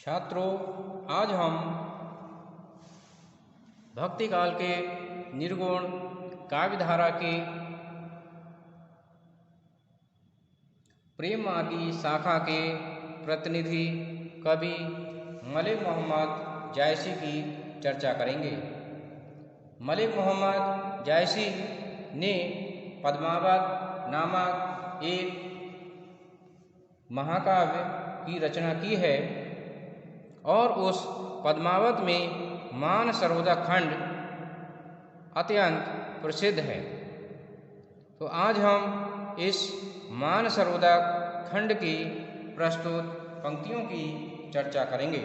छात्रों, आज हम भक्ति काल के निर्गुण काव्यधारा के प्रेम मार्गी शाखा के प्रतिनिधि कवि मलिक मोहम्मद जायसी की चर्चा करेंगे। मलिक मोहम्मद जायसी ने पद्मावत नामक एक महाकाव्य की रचना की है और उस पद्मावत में मानसरोवर खंड अत्यंत प्रसिद्ध है। तो आज हम इस मानसरोवर खंड की प्रस्तुत पंक्तियों की चर्चा करेंगे।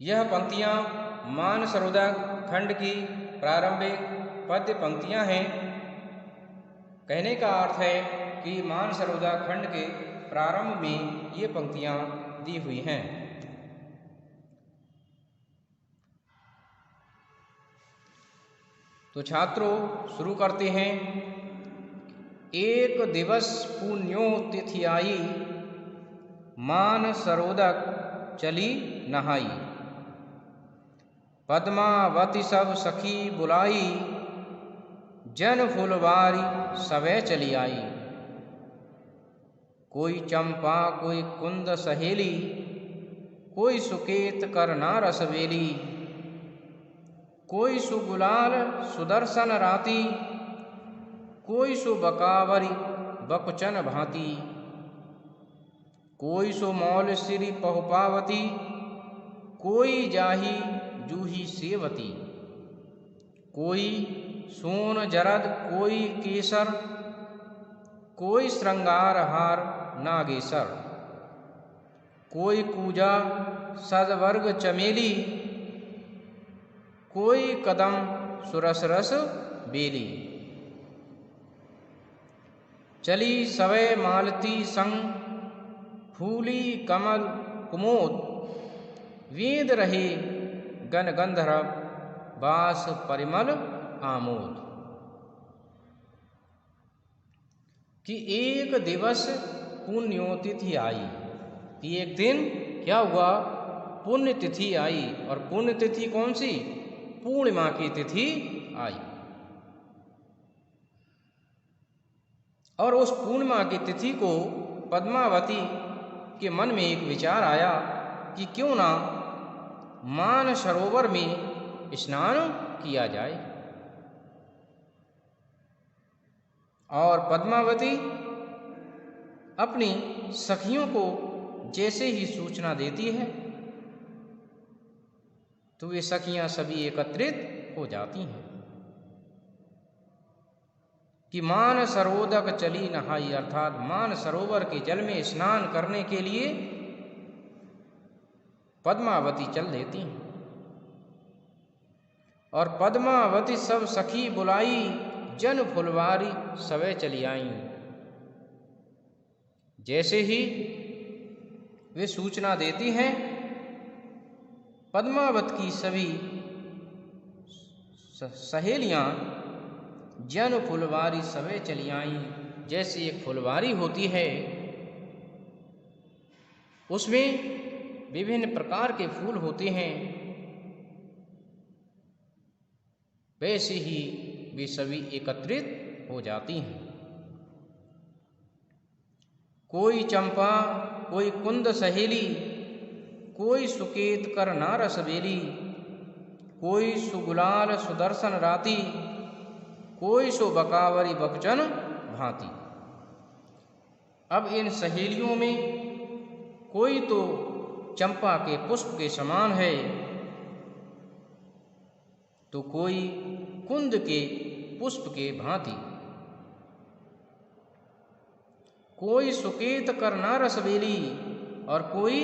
यह पंक्तियां मानसरोवर खंड की प्रारंभिक पद्य पंक्तियां हैं। कहने का अर्थ है कि मानसरोवर खंड के प्रारंभ में ये पंक्तियां दी हुई हैं। तो छात्रों, शुरू करते हैं। एक दिवस पुण्यो तिथि आई, मानसरोवर चली नहाई। पद्मावती सब सखी बुलाई, जन फुलवारी सवै चली आई। कोई चंपा कोई कुंद सहेली, कोई सुकेत करना रसवेली। कोई सुगुलाल सुदर्शन राती, कोई सु बकावरी बकुचन भांति। कोई सु मौल श्री पहुपावती, कोई जाही जूही सेवती। कोई सोन जरद कोई केसर, कोई श्रृंगार हार नागेसर। कोई कूजा सदवर्ग चमेली, कोई कदम सुरस रस बेली। चली सवै मालती संग, फूली कमल कुमोद। वेद रहे गण गंधर्व, बास परिमल आमोद। कि एक दिवस पुण्योतिथि आई, कि एक दिन क्या हुआ, पुण्यतिथि आई। और पुण्यतिथि कौन सी? पूर्णिमा की तिथि आई। और उस पूर्णिमा की तिथि को पद्मावती के मन में एक विचार आया कि क्यों ना मानसरोवर में स्नान किया जाए। और पद्मावती अपनी सखियों को जैसे ही सूचना देती है तो वे सखियां सभी एकत्रित हो जाती हैं कि मानसरोवर चली नहाई, अर्थात मानसरोवर के जल में स्नान करने के लिए पद्मावती चल देती हैं। और पद्मावती सब सखी बुलाई, जन फुलवारी सवै चली आई। जैसे ही वे सूचना देती हैं, पद्मावत की सभी सहेलियां जन फुलवारी सवै चली आई। जैसे एक फुलवारी होती है, उसमें विभिन्न प्रकार के फूल होते हैं, वैसे ही वे सभी एकत्रित हो जाती हैं। कोई चंपा कोई कुंद सहेली, कोई सुकेत करना रसबेली। कोई सुगुलाल सुदर्शन राती, कोई सु बकावरी बकुचन भांति। अब इन सहेलियों में कोई तो चंपा के पुष्प के समान है, तो कोई कुंद के पुष्प के भांति। कोई सुकेत करना रसबेली, और कोई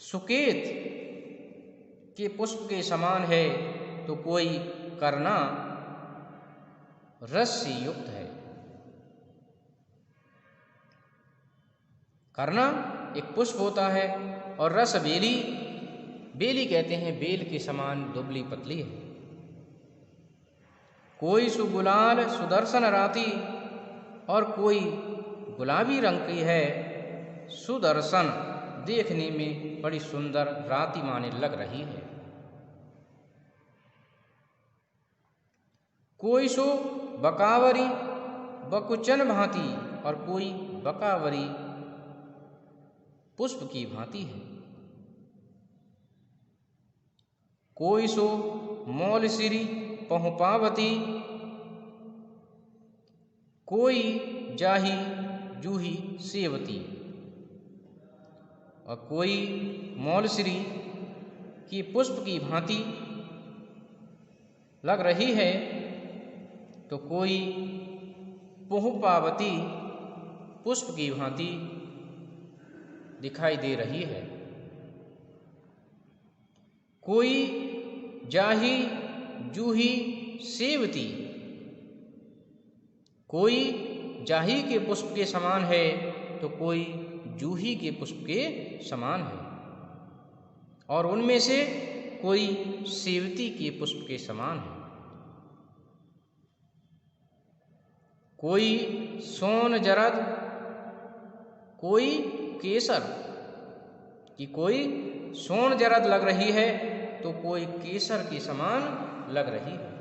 सुकेत के पुष्प के समान है, तो कोई करना रस से युक्त है। करना एक पुष्प होता है और रस बेली, बेली कहते हैं बेल के समान दुबली पतली है। कोई सुगुलाल सुदर्शन राती, और कोई गुलाबी रंग की है, सुदर्शन देखने में बड़ी सुंदर राति माने लग रही है। कोई सो बकावरी बकुचन भांति, और कोई बकावरी पुष्प की भांति है। कोई सो मौलसिरी पहुपावती, कोई जाही जूही सेवती, और कोई मौलसिरी की पुष्प की भांति लग रही है, तो कोई पहुपावती पुष्प की भांति दिखाई दे रही है। कोई जाही जूही सेवती, कोई जाही के पुष्प के समान है, तो कोई जूही के पुष्प के समान है, और उनमें से कोई सेवती के पुष्प के समान है। कोई सोन जरद, कोई केसर, कि कोई सोन जरद लग रही है, तो कोई केसर के समान लग रही है।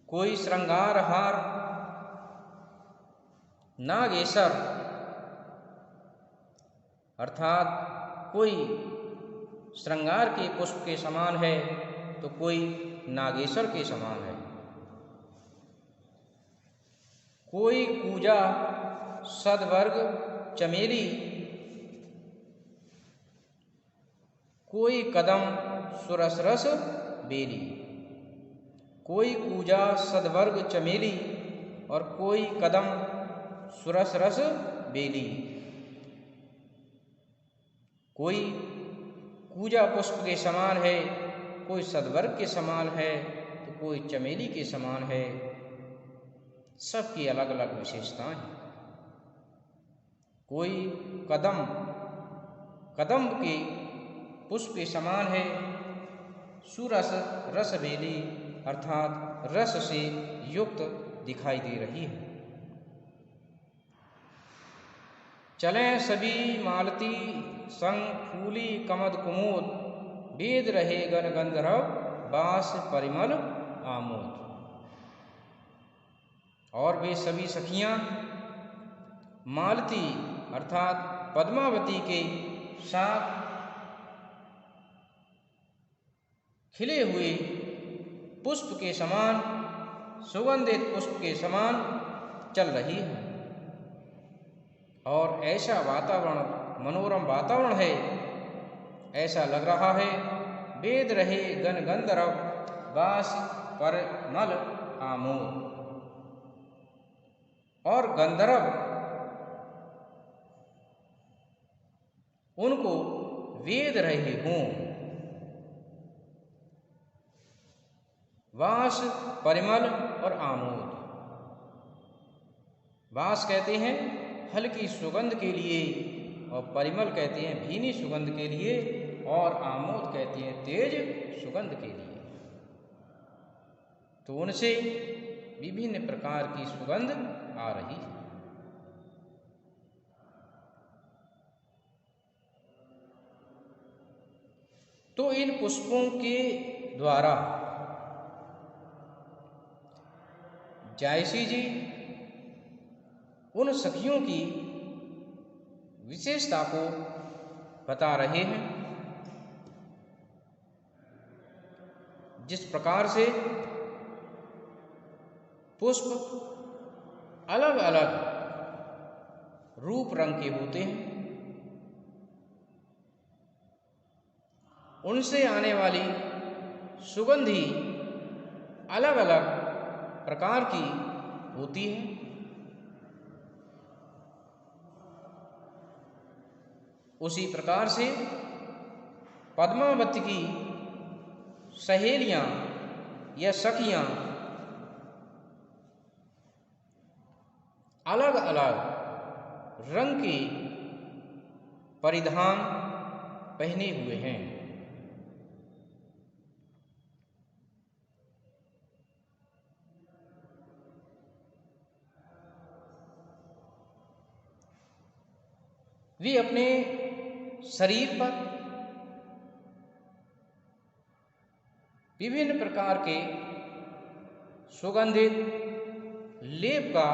कोई श्रृंगार हार नागेश्वर, अर्थात कोई श्रृंगार के पुष्प के समान है, तो कोई नागेश्वर के समान है। कोई कूजा सदवर्ग चमेली, कोई कदम सुरसरस बेली। कोई कूजा सदवर्ग चमेली, और कोई कदम सुरसरस बेली। कोई कूजा पुष्प के समान है, कोई सदवर्ग के समान है, तो कोई चमेली के समान है। सबकी अलग अलग विशेषताएं हैं। कोई कदम के पुष्प के समान है, सुरस रस बेली, अर्थात रस से युक्त दिखाई दे रही है। चलें सभी मालती संग फूली कमद कुमोद, वेद रहे गण गंधर्व बास परिमल आमोद। और वे सभी सखियां मालती अर्थात पद्मावती के साथ खिले हुए पुष्प के समान, सुगंधित पुष्प के समान चल रही है। और ऐसा वातावरण, मनोरम वातावरण है, ऐसा लग रहा है वेद रहे गण गंधर्व बास परिमल आमोद। और गंधर्व उनको वेद रहे हों। वास, परिमल और आमोद। वास कहते हैं हल्की सुगंध के लिए, और परिमल कहते हैं भीनी सुगंध के लिए, और आमोद कहते हैं तेज सुगंध के लिए। तो उनसे विभिन्न प्रकार की सुगंध आ रही है। तो इन पुष्पों के द्वारा जायसी जी उन सखियों की विशेषता को बता रहे हैं। जिस प्रकार से पुष्प अलग अलग रूप रंग के होते हैं, उनसे आने वाली सुगंधी अलग अलग प्रकार की होती है। उसी प्रकार से पद्मावती की सहेलियां या सखियां अलग अलग रंग के परिधान पहने हुए हैं। वे अपने शरीर पर विभिन्न प्रकार के सुगंधित लेप का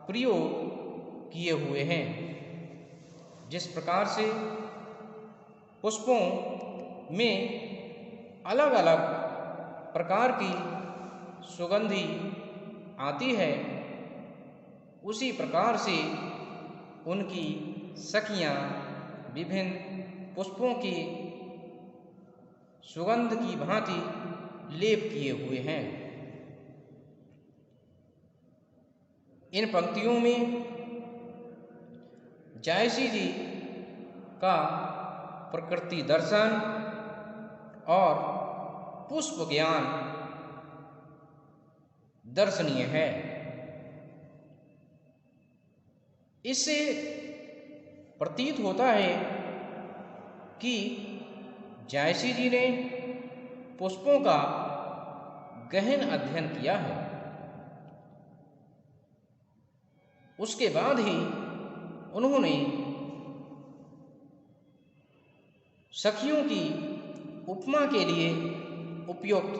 प्रयोग किए हुए हैं। जिस प्रकार से पुष्पों में अलग अलग प्रकार की सुगंधि आती है, उसी प्रकार से उनकी सखियां विभिन्न पुष्पों की सुगंध की भांति लेप किए हुए हैं। इन पंक्तियों में जायसी जी का प्रकृति दर्शन और पुष्प ज्ञान दर्शनीय है। इससे प्रतीत होता है कि जायसी जी ने पुष्पों का गहन अध्ययन किया है। उसके बाद ही उन्होंने सखियों की उपमा के लिए उपयुक्त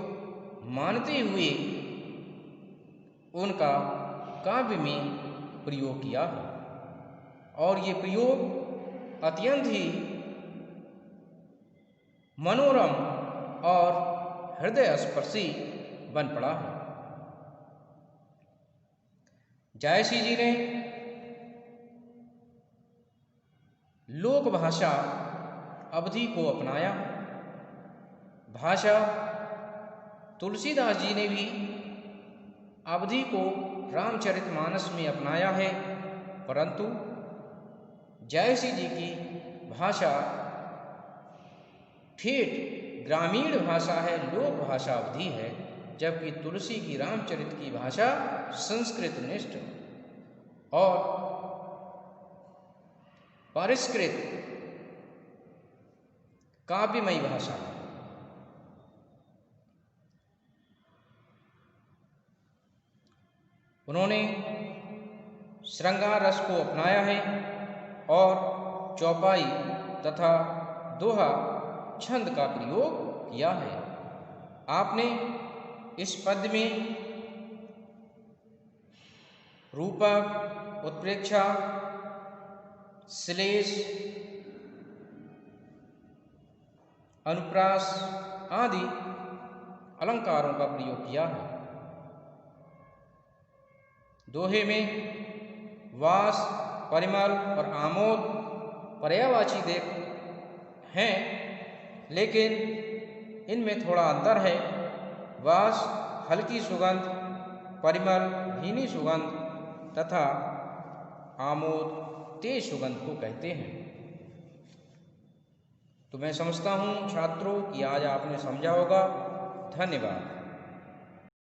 मानते हुए उनका काव्य में प्रयोग किया है, और ये प्रयोग अत्यंत ही मनोरम और हृदय स्पर्शी बन पड़ा है। जायसी जी ने लोक भाषा अवधि को अपनाया। भाषा तुलसीदास जी ने भी अवधि को रामचरितमानस में अपनाया है, परंतु जायसी जी की भाषा ठेठ ग्रामीण भाषा है, लोक भाषा अवधि है, जबकि तुलसी की रामचरित की भाषा संस्कृत निष्ठ और परिष्कृत काव्यमयी भाषा है। उन्होंने श्रृंगार रस को अपनाया है और चौपाई तथा दोहा छंद का प्रयोग किया है। आपने इस पद्य में रूपक, उत्प्रेक्षा, श्लेष, अनुप्रास आदि अलंकारों का प्रयोग किया है। दोहे में वास, परिमल और आमोद पर्यायवाची देख हैं, लेकिन इनमें थोड़ा अंतर है। वास हल्की सुगंध, परिमल धीमी सुगंध तथा आमोद तेज सुगंध को कहते हैं। तो मैं समझता हूँ छात्रों कि आज आपने समझा होगा। धन्यवाद।